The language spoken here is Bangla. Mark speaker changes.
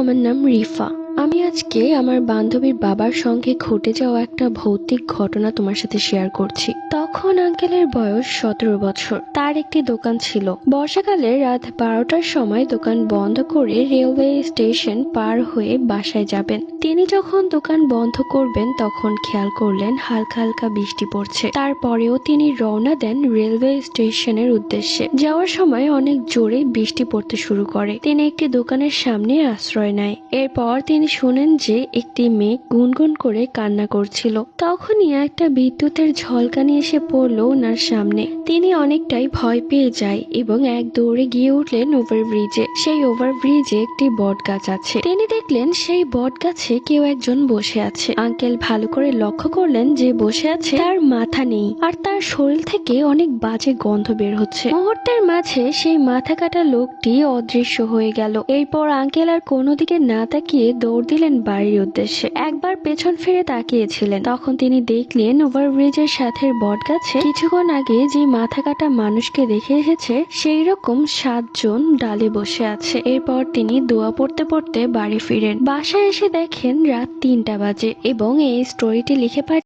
Speaker 1: আমার নাম রিফা। আমি আজকে আমার বান্ধবীর বাবার সঙ্গে ঘটে যাওয়া একটা ভৌতিক ঘটনা তোমার সাথে শেয়ার করছি। তখন আঙ্কেলের বয়স 17 বছর। তার একটি দোকান ছিল। বর্ষাকালে রাত 12টার সময় দোকান বন্ধ করে রেলওয়ে স্টেশন পার হয়ে বাসায় যাবেন। তিনি যখন দোকান বন্ধ করবেন তখন খেয়াল করলেন হালকা হালকা বৃষ্টি পড়ছে। তারপরেও তিনি রওনা দেন রেলওয়ে স্টেশনের উদ্দেশ্যে। যাওয়ার সময় অনেক জোরে বৃষ্টি পড়তে শুরু করে। তিনি একটি দোকানের সামনে আশ্রয় নেয়। এরপর তিনি শোনেন যে একটি মেয়ে গুনগুন করে কান্না করছিল। তখনই একটা বিদ্যুতের ঝলকানি এসে পড়ল ওনার সামনে। তিনি অনেকটাই ভয় পেয়ে যায় এবং এক দৌড়ে গিয়ে উঠলেন ওভারব্রিজে। সেই ওভারব্রিজে একটি বট গাছ আছে। তিনি দেখলেন সেই বট গাছে কেউ একজন বসে আছে। আঙ্কেল ভালো করে লক্ষ্য করলেন যে বসে আছে তার মাথা নেই আর তার শরীর থেকে অনেক বাজে গন্ধ বের হচ্ছে। মুহূর্তের মাঝে সেই মাথা কাটা লোকটি অদৃশ্য হয়ে গেল। এরপর আঙ্কেল আর কোনো দিকে না তাকিয়ে দৌড় দিলেন বাড়ির উদ্দেশ্যে। একবার পেছন ফিরে তাকিয়েছিলেন, তখন তিনি দেখলেন ওভারব্রিজের সাথে বট গাছে কিছুক্ষণ আগে যে মাথা কাটা মানুষকে দেখে এসেছে সেই রকম 7 জন ডালে বসে আছে। এরপর তিনি দোয়া পড়তে পড়তে বাড়ি ফিরেন। বাসায় এসে দেখেন রাত 3টা বাজে এবং এই স্টোরিটি লিখে